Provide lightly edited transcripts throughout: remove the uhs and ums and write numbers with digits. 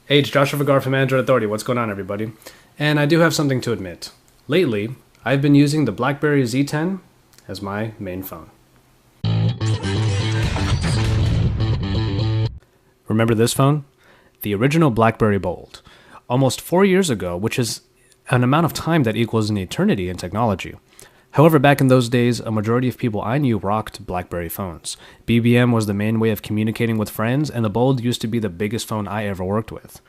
Hey, it's Joshua Vergara from Android Authority. What's going on, everybody? And I do have something to admit. Lately, I've been using the BlackBerry Z10 as my main phone. Remember this phone? The original BlackBerry Bold. Almost 4 years ago, which is an amount of time that equals an eternity in technology. However, back in those days, a majority of people I knew rocked BlackBerry phones. BBM was the main way of communicating with friends, and the Bold used to be the biggest phone I ever worked with.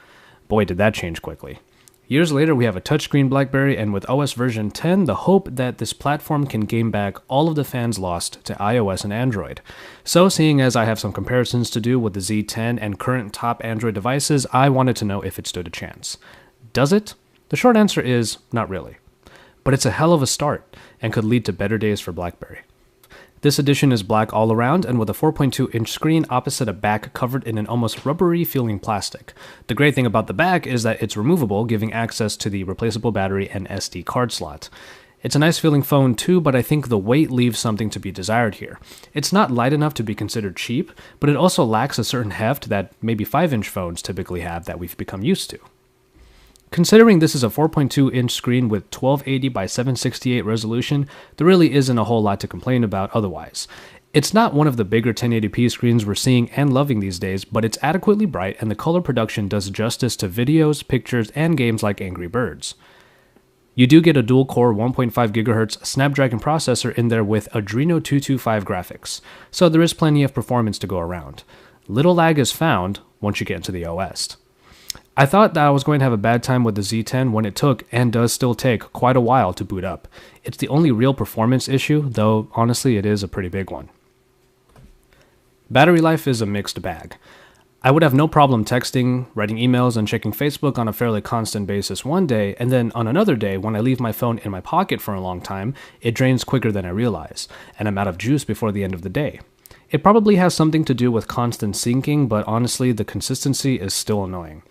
Boy, did that change quickly. Years later, we have a touchscreen BlackBerry, and with OS version 10, the hope that this platform can gain back all of the fans lost to iOS and Android. So, seeing as I have some comparisons to do with the Z10 and current top Android devices, I wanted to know if it stood a chance. Does it? The short answer is, not really. But it's a hell of a start, and could lead to better days for BlackBerry. This edition is black all around and with a 4.2-inch screen opposite a back covered in an almost rubbery feeling plastic. The great thing about the back is that it's removable, giving access to the replaceable battery and SD card slot. It's a nice feeling phone too, but I think the weight leaves something to be desired here. It's not light enough to be considered cheap, but it also lacks a certain heft that maybe 5-inch phones typically have that we've become used to. Considering this is a 4.2-inch screen with 1280 by 768 resolution, there really isn't a whole lot to complain about otherwise. It's not one of the bigger 1080p screens we're seeing and loving these days, but it's adequately bright and the color production does justice to videos, pictures, and games like Angry Birds. You do get a dual-core 1.5 GHz Snapdragon processor in there with Adreno 225 graphics, so there is plenty of performance to go around. Little lag is found once you get into the OS. I thought that I was going to have a bad time with the Z10 when it took, and does still take, quite a while to boot up. It's the only real performance issue, though honestly it is a pretty big one. Battery life is a mixed bag. I would have no problem texting, writing emails, and checking Facebook on a fairly constant basis one day, and then on another day, when I leave my phone in my pocket for a long time, it drains quicker than I realize, and I'm out of juice before the end of the day. It probably has something to do with constant syncing, but honestly, the consistency is still annoying.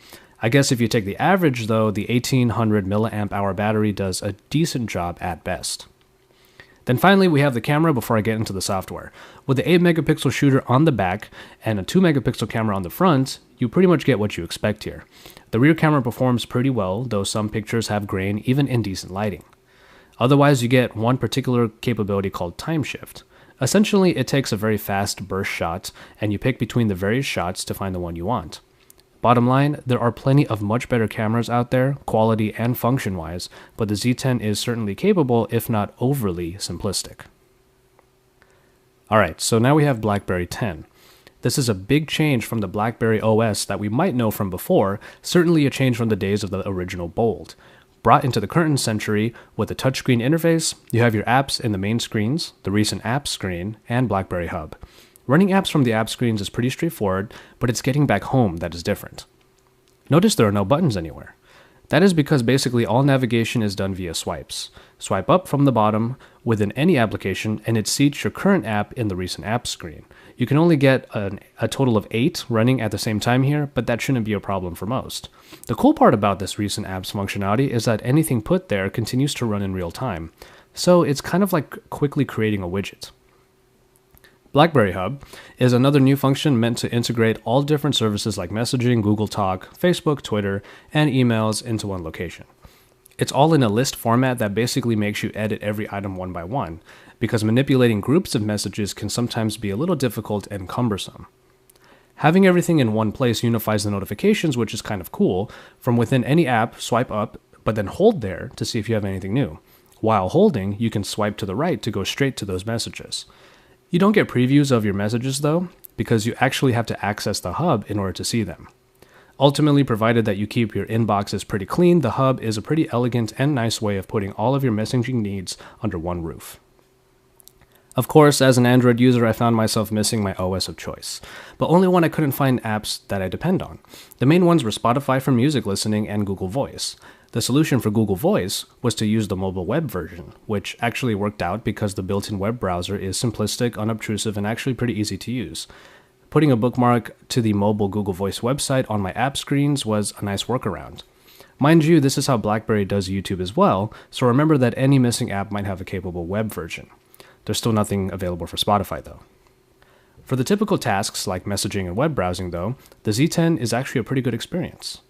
I guess if you take the average though, the 1800 mAh battery does a decent job at best. Then finally we have the camera before I get into the software. With the 8 megapixel shooter on the back and a 2 megapixel camera on the front, you pretty much get what you expect here. The rear camera performs pretty well, though some pictures have grain even in decent lighting. Otherwise you get one particular capability called time shift. Essentially it takes a very fast burst shot and you pick between the various shots to find the one you want. Bottom line, there are plenty of much better cameras out there, quality and function-wise, but the Z10 is certainly capable, if not overly simplistic. Alright, so now we have BlackBerry 10. This is a big change from the BlackBerry OS that we might know from before, certainly a change from the days of the original Bold. Brought into the current century with a touchscreen interface, you have your apps in the main screens, the recent apps screen, and BlackBerry Hub. Running apps from the app screens is pretty straightforward, but it's getting back home that is different. Notice there are no buttons anywhere. That is because basically all navigation is done via swipes. Swipe up from the bottom within any application and it seats your current app in the recent apps screen. You can only get a total of 8 running at the same time here, but that shouldn't be a problem for most. The cool part about this recent apps functionality is that anything put there continues to run in real time, so it's kind of like quickly creating a widget. BlackBerry Hub is another new function meant to integrate all different services like messaging, Google Talk, Facebook, Twitter, and emails into one location. It's all in a list format that basically makes you edit every item one by one, because manipulating groups of messages can sometimes be a little difficult and cumbersome. Having everything in one place unifies the notifications, which is kind of cool. From within any app, swipe up, but then hold there to see if you have anything new. While holding, you can swipe to the right to go straight to those messages. You don't get previews of your messages though, because you actually have to access the hub in order to see them. Ultimately, provided that you keep your inboxes pretty clean, the hub is a pretty elegant and nice way of putting all of your messaging needs under one roof. Of course, as an Android user, I found myself missing my OS of choice, but only when I couldn't find apps that I depend on. The main ones were Spotify for music listening and Google Voice. The solution for Google Voice was to use the mobile web version, which actually worked out because the built-in web browser is simplistic, unobtrusive, and actually pretty easy to use. Putting a bookmark to the mobile Google Voice website on my app screens was a nice workaround. Mind you, this is how BlackBerry does YouTube as well, so remember that any missing app might have a capable web version. There's still nothing available for Spotify though. For the typical tasks like messaging and web browsing though, the Z10 is actually a pretty good experience.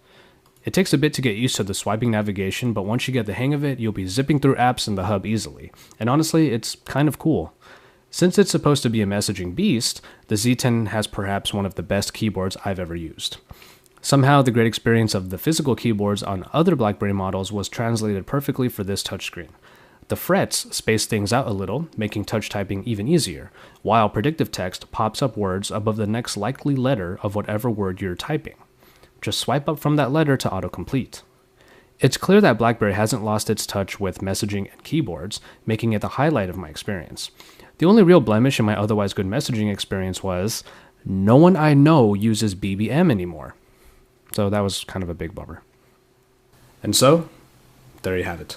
It takes a bit to get used to the swiping navigation, but once you get the hang of it, you'll be zipping through apps in the hub easily. And honestly, it's kind of cool. Since it's supposed to be a messaging beast, the Z10 has perhaps one of the best keyboards I've ever used. Somehow, the great experience of the physical keyboards on other BlackBerry models was translated perfectly for this touchscreen. The frets space things out a little, making touch typing even easier, while predictive text pops up words above the next likely letter of whatever word you're typing. Just swipe up from that letter to autocomplete. It's clear that BlackBerry hasn't lost its touch with messaging and keyboards, making it the highlight of my experience. The only real blemish in my otherwise good messaging experience was no one I know uses BBM anymore. So that was kind of a big bummer. And so, there you have it.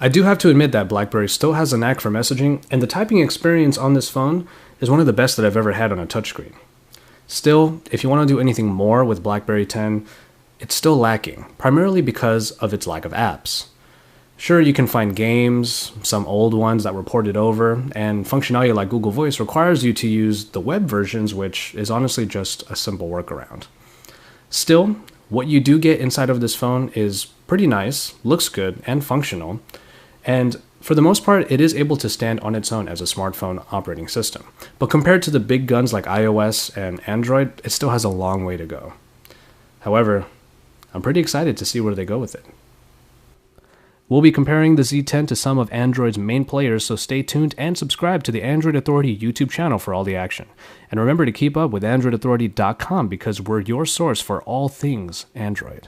I do have to admit that BlackBerry still has a knack for messaging, and the typing experience on this phone is one of the best that I've ever had on a touchscreen. Still, if you want to do anything more with BlackBerry 10, it's still lacking, primarily because of its lack of apps. Sure, you can find games, some old ones that were ported over, and functionality like Google Voice requires you to use the web versions, which is honestly just a simple workaround. Still, what you do get inside of this phone is pretty nice, looks good, and functional, and for the most part, it is able to stand on its own as a smartphone operating system. But compared to the big guns like iOS and Android, it still has a long way to go. However, I'm pretty excited to see where they go with it. We'll be comparing the Z10 to some of Android's main players, so stay tuned and subscribe to the Android Authority YouTube channel for all the action. And remember to keep up with AndroidAuthority.com because we're your source for all things Android.